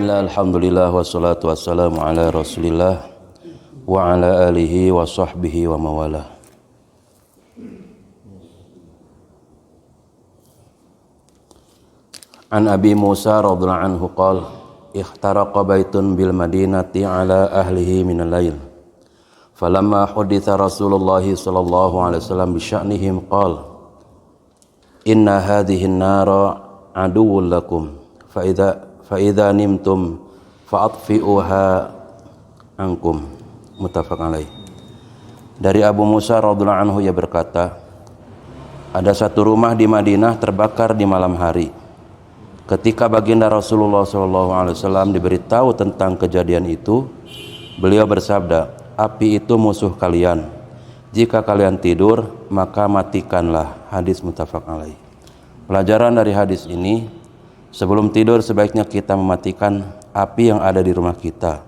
Bismillah, alhamdulillah, wassalatu wassalamu ala rasulillah wa ala alihi wa sahbihi wa mawalah. An Abi Musa radhiyallahu anhu qala ikhtaraqa baitun bil madinati ala ahlihi minal lail falamma huditha Rasulullah sallallahu alaihi wasallam bi sya'nihim qala inna hadhihi an-nara aduwwun lakum fa idza nimtum fa'atfi'uha ankum. Muttafaq alaih. Dari Abu Musa radhiyallahu anhu ia berkata, ada satu rumah di Madinah terbakar di malam hari. Ketika baginda Rasulullah SAW diberitahu tentang kejadian itu, beliau bersabda, api itu musuh kalian. Jika kalian tidur, maka matikanlah. Hadis muttafaq alaih. Pelajaran dari hadis ini, sebelum tidur sebaiknya kita mematikan api yang ada di rumah kita,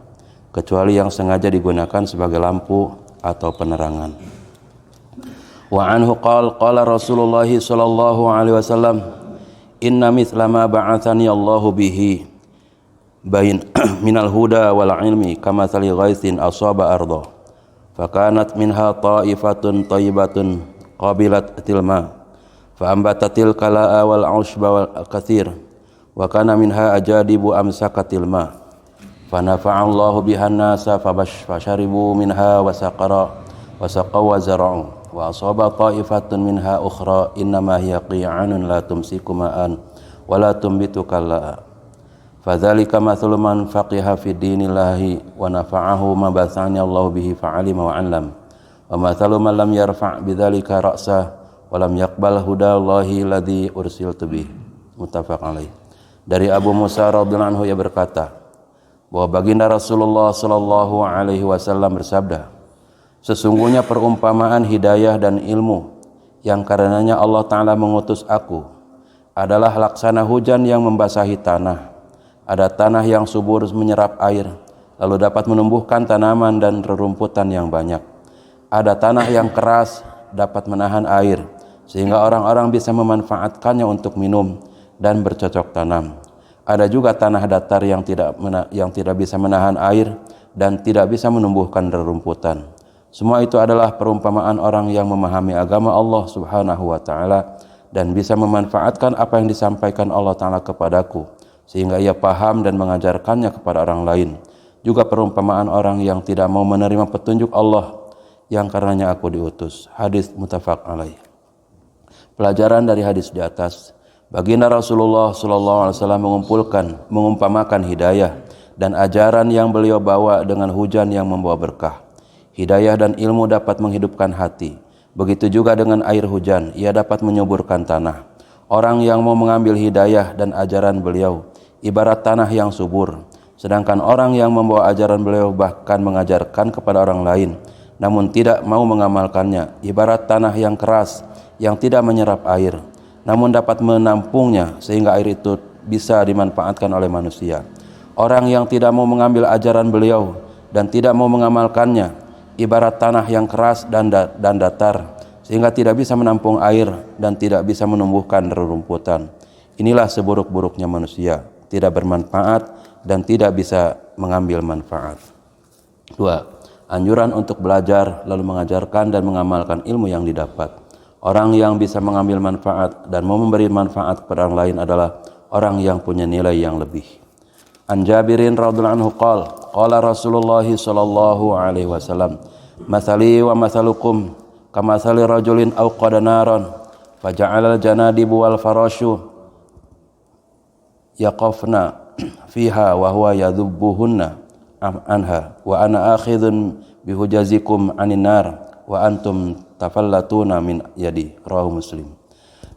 kecuali yang sengaja digunakan sebagai lampu atau penerangan. Wa anhu qala Rasulullah sallallahu alaihi wasallam, inna mithla ma ba'athani Allahu bihi bain minal huda wal ilmi kamathali ghaithin asaba arda fakanat minha ta'ifatun thayyibatun qabilat tilma fa ambatatil kala'a wal ushba wal kathir wa kana minha ajadibu amsakatil ma fa nafa'allahu bihan nasa fasharibu minha wa saqara wa saqaw wa zara'u wa asaba ta'ifatun minha ukhra innama hiya qi'anun la tumsiku ma'an wa la tumbitu kala'a fadzalika mathalu man faqiha fi dinillahi wa nafa'ahu ma bathani Allahu bihi fa'alima wa 'allam wa mathalu man lam yarfa' bidzalika ra'sa wa lam yaqbal hudallahi alladhi ursiltu bihi. Muttafaq alaih. Dari Abu Musa radhiyallahu anhu ia berkata bahwa baginda Rasulullah sallallahu alaihi wasallam bersabda, sesungguhnya perumpamaan hidayah dan ilmu yang karenanya Allah Ta'ala mengutus aku adalah laksana hujan yang membasahi tanah. Ada tanah yang subur menyerap air lalu dapat menumbuhkan tanaman dan rerumputan yang banyak. Ada tanah yang keras dapat menahan air sehingga orang-orang bisa memanfaatkannya untuk minum dan bercocok tanam. Ada juga tanah datar yang tidak bisa menahan air dan tidak bisa menumbuhkan rerumputan. Semua itu adalah perumpamaan orang yang memahami agama Allah Subhanahu wa taala dan bisa memanfaatkan apa yang disampaikan Allah Ta'ala kepadaku sehingga ia paham dan mengajarkannya kepada orang lain. Juga perumpamaan orang yang tidak mau menerima petunjuk Allah yang karenanya aku diutus. Hadis muttafaq alaih. Pelajaran dari hadis di atas, baginda Rasulullah SAW mengumpamakan hidayah dan ajaran yang beliau bawa dengan hujan yang membawa berkah. Hidayah dan ilmu dapat menghidupkan hati. Begitu juga dengan air hujan, ia dapat menyuburkan tanah. Orang yang mau mengambil hidayah dan ajaran beliau ibarat tanah yang subur, sedangkan orang yang membawa ajaran beliau bahkan mengajarkan kepada orang lain namun tidak mau mengamalkannya ibarat tanah yang keras yang tidak menyerap air namun dapat menampungnya sehingga air itu bisa dimanfaatkan oleh manusia. Orang yang tidak mau mengambil ajaran beliau dan tidak mau mengamalkannya ibarat tanah yang keras dan datar sehingga tidak bisa menampung air dan tidak bisa menumbuhkan rerumputan. Inilah seburuk-buruknya manusia, tidak bermanfaat dan tidak bisa mengambil manfaat. 2. Anjuran untuk belajar lalu mengajarkan dan mengamalkan ilmu yang didapat. Orang yang bisa mengambil manfaat dan mau memberi manfaat kepada orang lain adalah orang yang punya nilai yang lebih. An Jabirin radhiyallahu anhu qala Rasulullah sallallahu alaihi wasallam, "Matsali wa matsalukum kamatsali rajulin awqada naran faja'ala al-janadibu wal farashu yaqafna fiha wa huwa yadhubbuhunna anha wa ana akhidhun bihujazikum anin nar wa antum tafallatuna min yadi." Rawahu Muslim.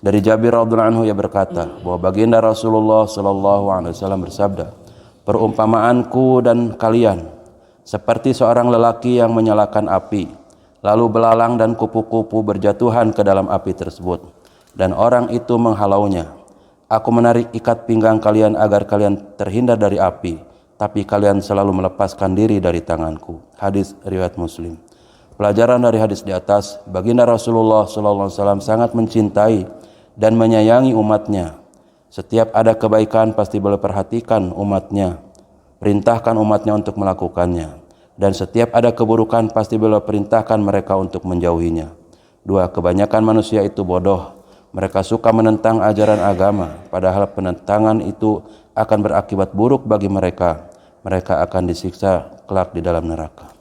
Dari Jabir radhiyallahu anhu ia berkata bahwa baginda Rasulullah sallallahu alaihi wasallam bersabda, perumpamaanku dan kalian seperti seorang lelaki yang menyalakan api lalu belalang dan kupu-kupu berjatuhan ke dalam api tersebut dan orang itu menghalaunya. Aku menarik ikat pinggang kalian agar kalian terhindar dari api, tapi kalian selalu melepaskan diri dari tanganku. Hadis riwayat Muslim. Pelajaran dari hadis di atas, baginda Rasulullah SAW sangat mencintai dan menyayangi umatnya. Setiap ada kebaikan pasti beliau perhatikan umatnya perintahkan umatnya untuk melakukannya. Dan setiap ada keburukan pasti beliau perintahkan mereka untuk menjauhinya. 2. Kebanyakan manusia itu bodoh. Mereka suka menentang ajaran agama, padahal penentangan itu akan berakibat buruk bagi mereka. Mereka akan disiksa kelak di dalam neraka.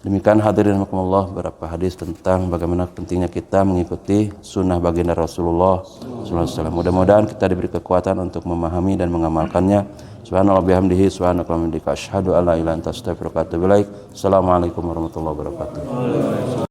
Demikian hadirin rahimakumullah beberapa hadis tentang bagaimana pentingnya kita mengikuti sunnah baginda Rasulullah SAW. Mudah-mudahan kita diberi kekuatan untuk memahami dan mengamalkannya. Subhanallah bihamdihi subhanakallahumma wa bihamdika asyhadu an la ilaha illa anta astaghfiruka wa atubu ilaik. Assalamualaikum warahmatullahi wabarakatuh.